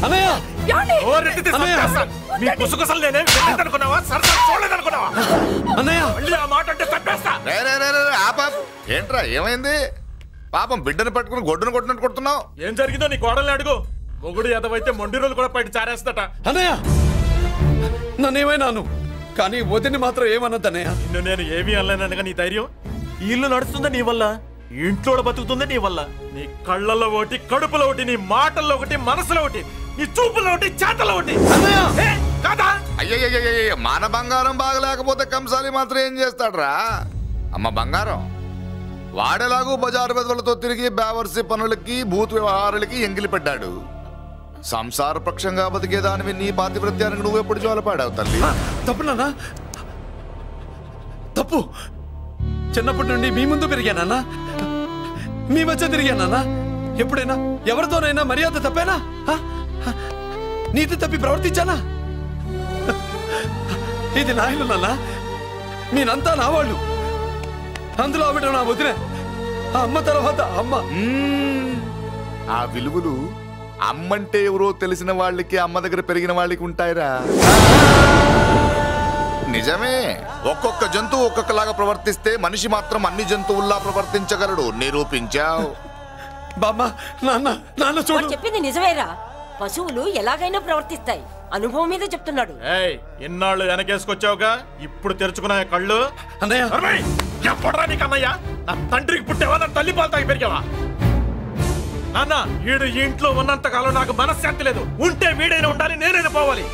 అన్నయ్య ఏంట్రా ఏమైంది? పాపం బిడ్డను పట్టుకుని గొడ్డును కొట్టినట్టు కొడుతున్నావు. ఏం జరిగిందో నీ కోడల్ని అడుగు. మొగుడు ఎదవైతే మొండి రోజులు కూడా బయట చారేస్తట. అన్నయ్య నన్నేమైనాను కానీ వదిని మాత్రం ఏమన్నదన్నయ్య. నిన్ను నేను ఏమీ అనలేనగా నీ ధైర్యం. ఇల్లు నడుస్తుందా నీ వల్ల, ఇంట్లో బతుకుతుందా నీ వల్ల. నీ కళ్ళల్లో ఒకటి, కడుపులో ఒకటి, నీ మాటల్లో ఒకటి, మనసులో ఒకటి, నీ చూపుల్లో ఒకటి, చేతల్లో ఒకటి. అయ్యయ్య మన బంగారం బాగలేకపోతే కంసాలి మాత్రం ఏం చేస్తాడ్రా? అమ్మ బంగారం వాడేలాగూ బజారు బెదవులతో తిరిగి బేవర్సి పనులకి భూత్ వ్యవహారాలకి ఎంగిలి పెట్టాడు. సంసార పక్షంగా బతికేదానివి నీ పాతివృత్యానికి నువ్వు ఎప్పుడు జోలపాడావు తల్లి? తప్పు నాన్న, తప్పు. చిన్నప్పటి నుండి మీ ముందు పెరిగానన్నా, మీ మధ్య తిరిగానన్నా. ఎప్పుడైనా ఎవరితోనైనా మర్యాద తప్పేనా? నీతి తప్పి ప్రవర్తించానా? ఇది నా ఇల్లు నాన్న, మీరంతా నా వాళ్ళు. అందులో ఆవిడ నా వదిలే, ఆ అమ్మ తర్వాత అమ్మ. ఆ విలువలు అమ్మంటే ఎవరో తెలిసిన వాళ్ళకి, అమ్మ దగ్గర పెరిగిన వాళ్ళకి ఉంటాయిరా. నిజమే, ఒక్కొక్క జంతువు ఒక్కొక్కలాగా ప్రవర్తిస్తే మనిషి మాత్రం అన్ని జంతువుల్లా ప్రవర్తించగలడు. నిరూపించావు. బామ్మ, నాన్న నాన్న చూడు, చెప్పింది నిజమేరా. పశువులు ఎలాగైనా ప్రవర్తిస్తాయి, అనుభవం మీద చెప్తున్నాడు. ఎన్నాళ్ళు వెనకేసుకొచ్చావుగా, ఇప్పుడు తెరుచుకున్నా కళ్ళు. అన్నయ్య ఎప్పుడరా నీకన్నయ్యా? నా తండ్రికి పుట్టేవా, నా తల్లి పాలు తాగి పెరిగావా? నాన్న, వీడు ఇంట్లో ఉన్నంత కాలం నాకు మనశ్శాంతి లేదు. ఉంటే వీడైనా ఉండాలి, నేనైనా పోవాలి.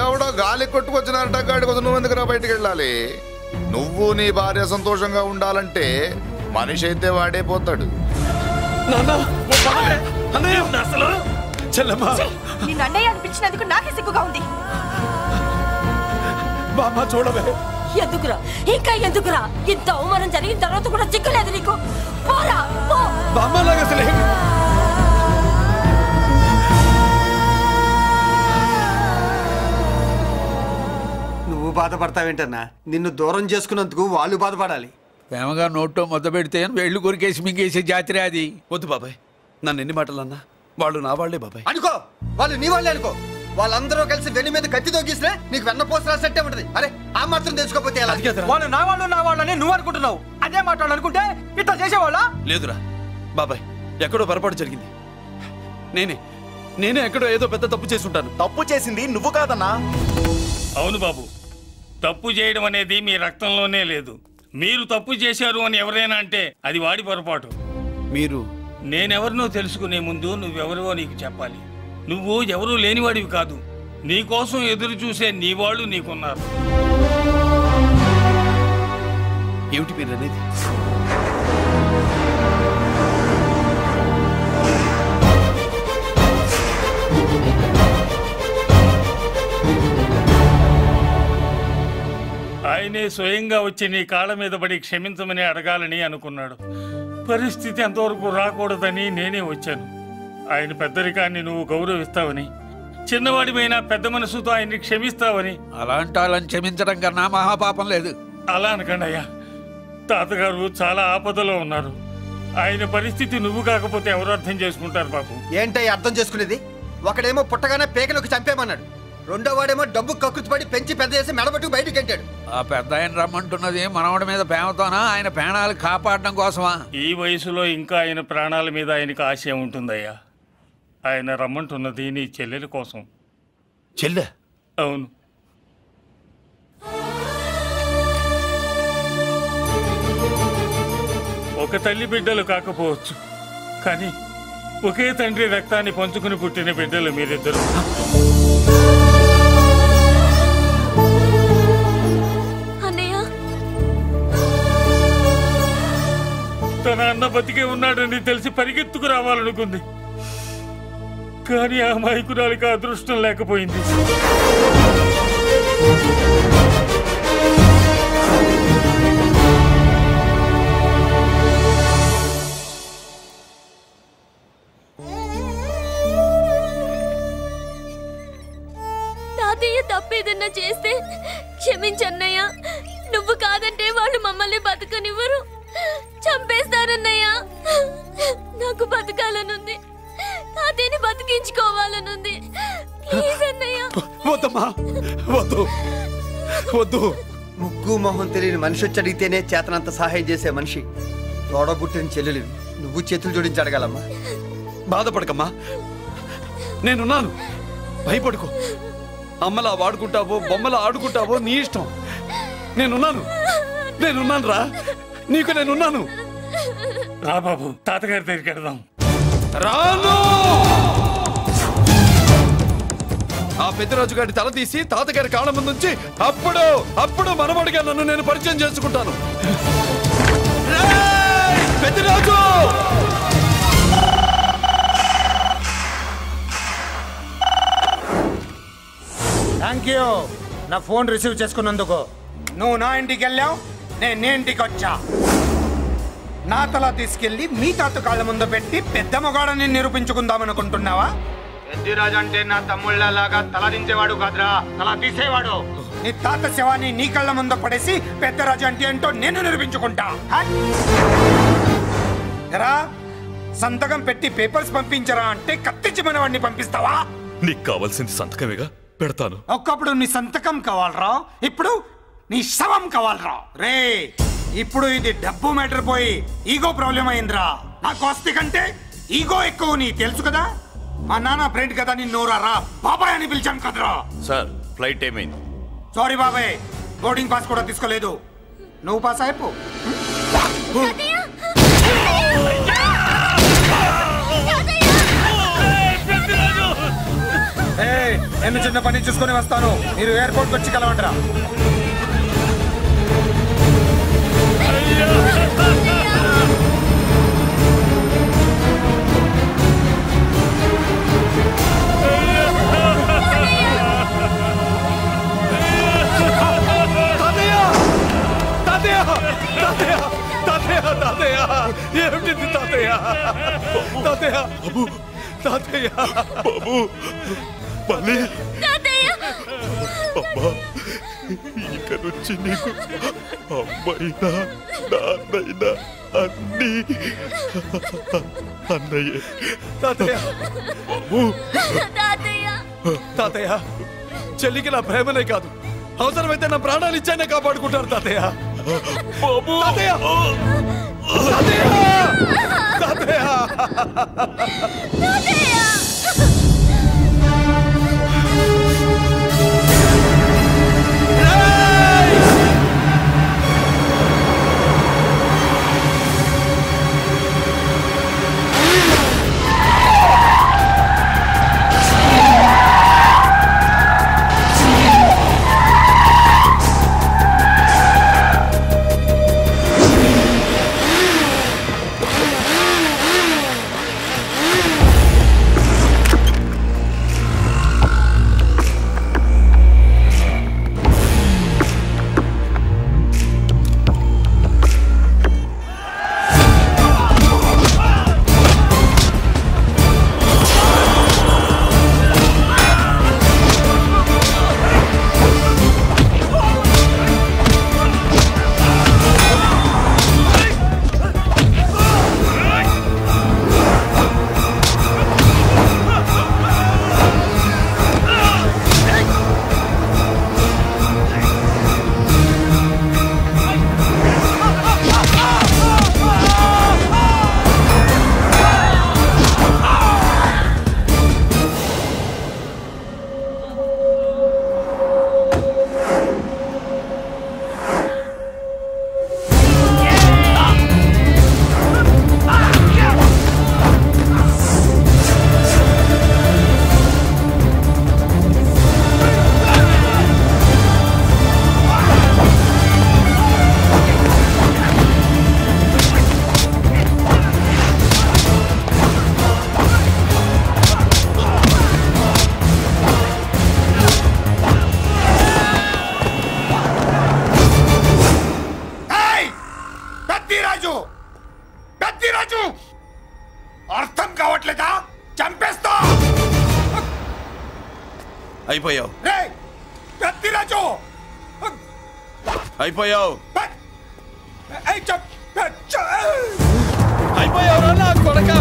ఎవడో గాలి కొట్టుకొచ్చినారట, గాడి కోసం నువ్వు ఎందుకురా బయటికి వెళ్ళాలి? నువ్వు నీ భార్య సంతోషంగా ఉండాలంటే మనిషి అయితే వాడే పోతాడు. అసలు చెల్లమ్మా, నిన్ను అన్నయ్య అనిపించినందుకు నాకే సిగ్గుగా ఉంది. బామ్మ చూడవే. ఎందుకురా, ఇంకా ఎందుకురా? ఇంత అవమానం జరిగిన తర్వాత కూడా చిక్కలేదు నీకు? పోరా, పో. బామ్మలాగా అసలు నువ్వు బాధపడతావేంటన్నా? నిన్ను దూరం చేసుకున్నందుకు వాళ్ళు బాధపడాలి. ప్రేమగా నోట్లో మొదలు పెడితే వేళ్ళు కొరికేసి మింగేసే జాతర అది. వద్దు బాబాయ్, నన్ను ఎన్ని మాటలు అన్నా వాళ్ళు నా వాళ్లే బాబాయ్. అనుకో, వాళ్ళు నీ వాళ్ళే అనుకో. వాళ్ళందరూ కలిసి వెన్ను మీద కత్తితో గీసినా నీకు వెన్నపోస రాసట్టే ఉంటది. అరే ఆ మాత్రం తెలుసుకోకపోతే ఎలా? వాళ్ళు నా వాళ్ళని నువ్వు అనుకుంటున్నావు. అదే మాట్లాడాలనుకుంటే ఇట్లా చేసేవాళ్ళ? లేదురా బాబాయ్, ఎక్కడో పొరపాటు జరిగింది. నేనే ఎక్కడో ఏదో పెద్ద తప్పు చేసి ఉంటాను. తప్పు చేసింది నువ్వు కాదన్నా. అవును బాబు, తప్పు చేయడం అనేది మీ రక్తంలోనే లేదు. మీరు తప్పు చేశారు అని ఎవరైనా అంటే అది వాడి పొరపాటు. మీరు నేనెవరినో తెలుసుకునే ముందు నువ్వెవరివో నీకు చెప్పాలి. నువ్వు ఎవరూ లేనివాడివి కాదు. నీకోసం ఎదురు చూసే నీ వాళ్ళు నీకున్నారు. ఏమిటి మీరు అనేది? ఆయనే స్వయంగా వచ్చి నీ కాళ్ళ మీద పడి క్షమించమని అడగాలని అనుకున్నాడు. పరిస్థితి అంతవరకు రాకూడదని నేనే వచ్చాను. ఆయన పెద్దరికాన్ని నువ్వు గౌరవిస్తావని, చిన్నవాడిపైనా పెద్ద మనసుతో ఆయన్ని క్షమిస్తావని. అలాంటి వాళ్ళని క్షమించడం కన్నా మహాపాపం లేదు. అలా అనకండి అయ్యా. తాతగారు చాలా ఆపదలో ఉన్నారు. ఆయన పరిస్థితి నువ్వు కాకపోతే ఎవరు అర్థం చేసుకుంటారు బాబు? ఏంటో అర్థం చేసుకునేది? ఒకడేమో పుట్టగానే పేకలోకి చంపేమన్నాడు, రెండో వాడేమో డబ్బు కకృతిపడి పెంచి పెద్ద చేసి మెడబట్టు బయటికి గంటాడు. ఆ పెద్ద ఆయన రమ్మంటున్నది మనవడి మీద ప్రేమతోనా, ఆయన ప్రాణాలు కాపాడడం కోసమా? ఈ వయసులో ఇంకా ఆయన ప్రాణాల మీద ఆయనకు ఆశయం ఉంటుందయ్యా. ఆయన రమ్మంటున్నది నీ చెల్లెల కోసం. చెల్లె? అవును. ఒక తల్లి బిడ్డలు కాకపోవచ్చు, కానీ ఒకే తండ్రి రక్తాన్ని పంచుకుని పుట్టిన బిడ్డలు మీరిద్దరు. తన అన్న బతికే ఉన్నాడని తెలిసి పరిగెత్తుకు రావాలనుకుంది, కానీ ఆ మైకురాలికి అదృష్టం లేకపోయింది. తాతయ్య తప్పేదన్నా చేస్తే క్షమించన్నయ్య. నువ్వు కాదంటే వాళ్ళు మమ్మల్ని బతకనివ్వరు, చంపేస్తారన్నయ్య. నాకు బతకాలనుంది, తాతయ్యని బతికి చేయించుకోవాలనుంది. ప్లీజ్ అన్నయ్య. వద్దమ్మా, వద్దు వద్దు. ముగ్గు మొహం తెలియని మనిషి వచ్చి అడిగితేనే చేతనంత సహాయం చేసే మనిషి తోడబుట్టిన చెల్లెలు నువ్వు చేతులు జోడించి అడగాలమ్మా. బాధపడకమ్మా, నేనున్నాను. భయపడుకో. అమ్మలా వాడుకుంటావో బొమ్మలా ఆడుకుంటావో నీ ఇష్టం. నేనున్నాను రా, నీకు నేనున్నాను. రా బాబు, తాతగారి దగ్గరికి వెళ్దాం. రాను. ఆ పెద్దరాజు గారి తల తీసి తాతగారి కాళ్ళ ముందు నుంచి అప్పుడు మనవడిగా నన్ను నేను పరిచయం చేసుకుంటాను. పెద్దరాజు! థ్యాంక్ యూ నా ఫోన్ రిసీవ్ చేసుకున్నందుకు. నువ్వు నా ఇంటికి వెళ్ళావు, నేను నీ ఇంటికి వచ్చా. నా తల తీసుకెళ్లి మీ తాత కాళ్ళ ముందు పెట్టి పెద్ద మొగాడని నిరూపించుకుందామనుకుంటున్నావా? పెద్దిరాజు అంటే నా తమ్ముళ్ళలాగా తల దించేవాడు కాదురా, తల తీసేవాడు. నీ తాత శవాన్ని నీ కళ్ళ ముందు పడేసి పెద్దరాజు అంటే ఏంటో నేను నిరూపించుకుంటా. ఎరా, సంతకం పెట్టి పేపర్స్ పంపించరా అంటే కత్తించి మన వాడిని పంపిస్తావా? నీకు కావాల్సింది సంతకమేగా, పెడతాను. ఒకప్పుడు నీ సంతకం కావాలరా, ఇప్పుడు నీ శవం కావాలరా. రే, ఇప్పుడు ఇది డబ్బు మ్యాటర్ పోయి ఈగో ప్రాబ్లం అయిందిరా. నాకు ఆస్తి కంటే ఈగో ఎక్కువ, నీ తెలుసు కదా. మా నాన్న ఫ్రెండ్ కదా, నిన్ను రా బాబాయ్ అని పిలిచాను కదరా. సార్, ఫ్లైట్ ఏమైంది? సారీ బాబాయ్, బోర్డింగ్ పాస్ కూడా తీసుకోలేదు. నువ్వు పాస్ అయిపో. నేను చిన్న పని చూసుకొని వస్తాను, మీరు ఎయిర్పోర్ట్ వచ్చి కలవండిరా. ఏమిటి తాతయ్య? తాతయ్య తాతయ్య బాబు, అమ్మా, ఇక నుంచి నీకు అమ్మైనా నాన్నైనా అన్నీ అన్నయ్యే. తాతయ్య బాబు, తాతయ్య చెల్లికి నా ప్రేమనే కాదు, అవసరమైతే నా ప్రాణాలు ఇచ్చానే కాపాడుకుంటారు తాతయ్య. బాబు, తాతయ్య తాతయ్య తాతయ్య. అర్థం కావట్లేదా? చంపేస్తా. అయిపోయావు, పెద్దిరాజు అయిపోయావు, అయిపోయావు నా కొడక.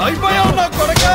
అయిపోయావు నా కొరక.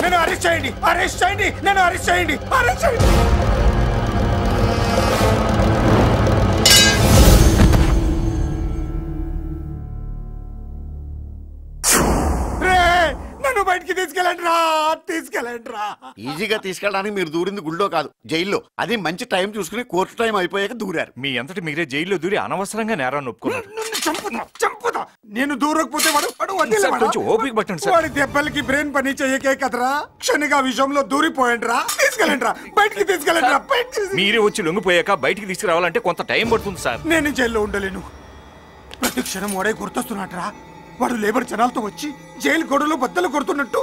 నన్ను అరెస్ట్ చేయండి, అరెస్ట్ చేయండి, నన్ను అరెస్ట్ చేయండి, అరెస్ట్ చేయండి. నన్ను బయటికి తీసుకెళ్ళండి రా, తీసుకెళ్ళండి రా. ఈజీగా తీసుకెళ్ళడానికి మీరు దూరింది గుళ్ళో కాదు, జైల్లో. అది మంచి టైం చూసుకుని కోర్టు టైం అయిపోయాక దూరారు. మీ అంతటి మీరే జైల్లో దూరి అనవసరంగా నేరాన్ని ఒప్పుకున్నారు. చంపుతా. నేను దూరకపోతే ఓపిక పట్టండి సార్. వాడి దెబ్బలకి బ్రెయిన్ పని చెయ్యకే కదరా, క్షణిగా విషయంలో దూరిపోయండి రా. తీసుకెళ్ళండి రా, బయటికి తీసుకెళ్ళండి రా. మీరే వచ్చి లొంగిపోయాక బయటికి తీసుకురావాలంటే కొంత టైం పడుతుంది సార్. నేను జైల్లో ఉండలేను. ప్రతి క్షణం వాడే గుర్తొస్తున్నట్రా. వాడు లేబర్ జనాలతో వచ్చి జైలు గొడవలు బద్దలు కొడుతున్నట్టు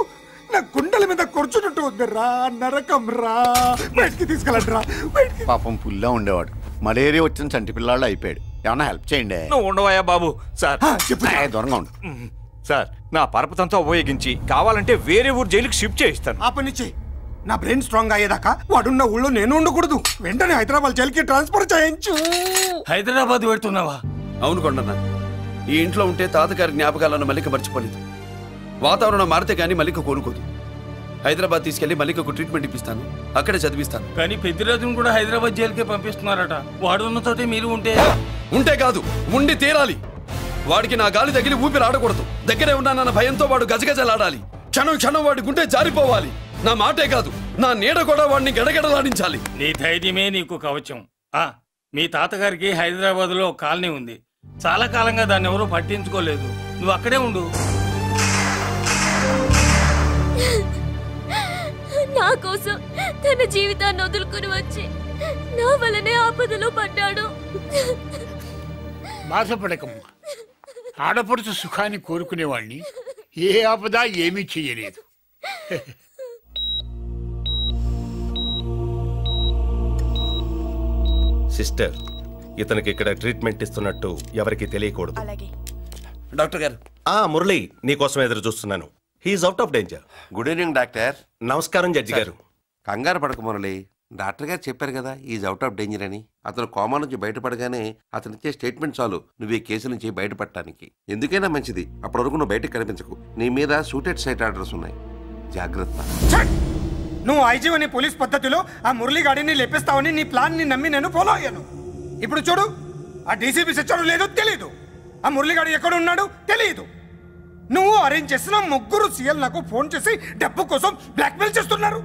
నా గుండెల మీద కొడుచున్నట్టు ఉందిరా. నరకం రా, బయటికి తీసుకెళ్ళండి రా. పాపం పుల్లా ఉండేవాడు, మలేరియా వచ్చిన చంటి పిల్లాళ్ళు అయిపోయాడు. ఏమన్నా హెల్ప్ చేయండి. నువ్వు ఉండవయ్యా బాబు. సార్ దూరంగా ఉండు సార్. నా పరపతంతో ఉపయోగించి కావాలంటే వేరే ఊరు జైలుకి షిఫ్ట్ చేయిస్తాను. ఆ పని చెయ్యి. నా బ్రెయిన్ స్ట్రాంగ్ అయ్యేదాకా వాడున్న ఊళ్ళో నేను ఉండకూడదు. వెంటనే హైదరాబాద్ జైలుకి ట్రాన్స్ఫర్ చేయించు. హైదరాబాద్ పెడుతున్నావా? అవును కొండన్న, ఈ ఇంట్లో ఉంటే తాతగారి జ్ఞాపకాలను మల్లిక మర్చిపోలేదు. వాతావరణం మారితే కానీ మల్లిక కోలుకోదు. హైదరాబాద్ తీసుకెళ్లి మల్లికకు ట్రీట్మెంట్ ఇప్పిస్తాను, అక్కడే చదివిస్తాను. కానీ పెద్దిరాజును కూడా హైదరాబాద్ జైలుకే పంపిస్తున్నారట. వాడు ఉన్న తోటి మీరు ఉంటే కాదు, ఉండి తీరాలి. వాడికి నా గాలి తగిలి ఊపిరి ఆడకూడదు. దగ్గరే ఉన్నానన్న భయంతో వాడు గజగజలాడాలి. క్షణం క్షణం వాడి గుంటే జారిపోవాలి. నా మాటే కాదు, నా నీడ కూడా వాడిని గడగడలాడించాలి. నీ ధైర్యమే నీకు కవచం. మీ తాతగారికి హైదరాబాద్ లో కాలనీ ఉంది. చాలా కాలంగా దాన్ని ఎవరూ పట్టించుకోలేదు. నువ్వు అక్కడే ఉండు. నా కోసం తన జీవితాన్ని వదులుకుని వచ్చి నా వల్లనే ఆపదలో పడ్డాడు. బాధపడకమ్మా. ఆడపడుచు సుఖాన్ని కోరుకునేవాణ్ణి ఏ ఆపద ఏమీ చెయ్యలేదు. సిస్టర్, ఇతనికి ఇక్కడ ట్రీట్మెంట్ ఇస్తున్నట్టు ఎవరికి తెలియకూడదు. డాక్టర్ గారు. మురళి, నీకోసం ఎదురు చూస్తున్నాను. He is out of danger. Good evening doctor. నమస్కారం జడ్జి గారు. కంగారు పడక మురళి, డాక్టర్ గారు చెప్పారు కదా ఈజ్ అవుట్ ఆఫ్ డేంజర్ అని. అతను కోమా నుంచి బయటపడగానే అతను ఇచ్చే స్టేట్మెంట్ చాలు నువ్వు ఈ కేసు నుంచి బయటపడటానికి. ఎందుకైనా మంచిది, అప్పటి వరకు నువ్వు బయటకు కనిపించకు. నీ మీద సూటెడ్ సైట్ ఆర్డర్స్ ఉన్నాయి, జాగ్రత్త. నువ్వు ఐజీ అని పోలీస్ పద్ధతిలో ఆ మురళి గాడిని లేపిస్తావని నీ ప్లాన్ ని నమ్మి నేను ఫాలో అయ్యాను. ఇప్పుడు చూడు, ఆ డీసీపీ సచ్చాడు లేదో తెలియదు, ఆ మురళిగాడు ఎక్కడ ఉన్నాడు తెలియదు. నువ్వు అరేంజ్ చేసిన ముగ్గురు సీఎల్ నాకు ఫోన్ చేసి డబ్బు కోసం బ్లాక్మెయిల్ చేస్తున్నారు.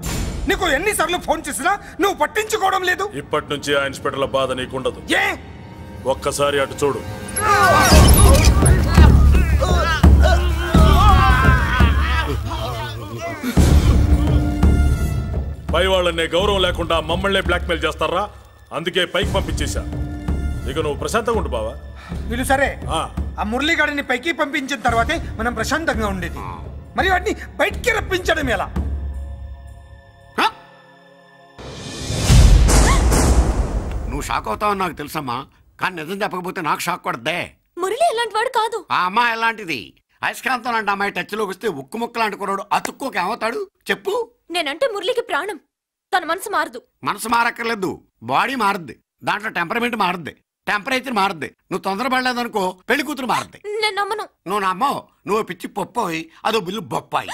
నీకు ఎన్నిసార్లు ఫోన్ చేసినా నువ్వు పట్టించుకోవడం లేదు. ఇప్పటి నుంచి ఆ ఇన్స్పెక్టర్ల బాధ నీకుండదు. ఏ ఒక్కసారి అటు చూడు. పై వాళ్ళనే గౌరవం లేకుండా మమ్మల్ని బ్లాక్మెయిల్ చేస్తారా? అందుకే పైకి పంపించేశా. ఇక నువ్వు ప్రశాంతంగా ఉండు బావా. వీళ్ళు సరే, ఆ మురళిగాడిని పైకి పంపించిన తర్వాతే మనం ప్రశాంతంగా ఉండేది. మరి వాటిని బయటికి రప్పించడం ఎలా? నువ్వు షాక్ అవుతావని నాకు తెలుసమ్మా, కానీ నిజం చెప్పకపోతే నాకు షాక్ కొడద్దే. మురళి ఎలాంటి వాడు కాదు. ఆ అమ్మాయి ఎలాంటిది? అయస్కాంతం లాంటి అమ్మాయి టచ్లోకి వస్తే ఉక్కు ముక్క లాంటి కుర్రాడు అతుక్కోక ఏమవుతాడు చెప్పు? నేనంటే మురళికి ప్రాణం. తన మనసు మారదు. మనసు మారక్కర్లేదు, బాడీ మారుద్ది. దాంట్లో టెంపరమెంట్ మారుద్ది, టెంపరేచర్ మారుద్ది. నువ్వు తొందరపడలేదనుకో పెళ్లి కూతురు మారుద్ది. నేను నమ్మను. నువ్వు నమ్మవు, నువ్వు పిచ్చి పొప్పోయి అదో బిల్లు బొప్పాయి.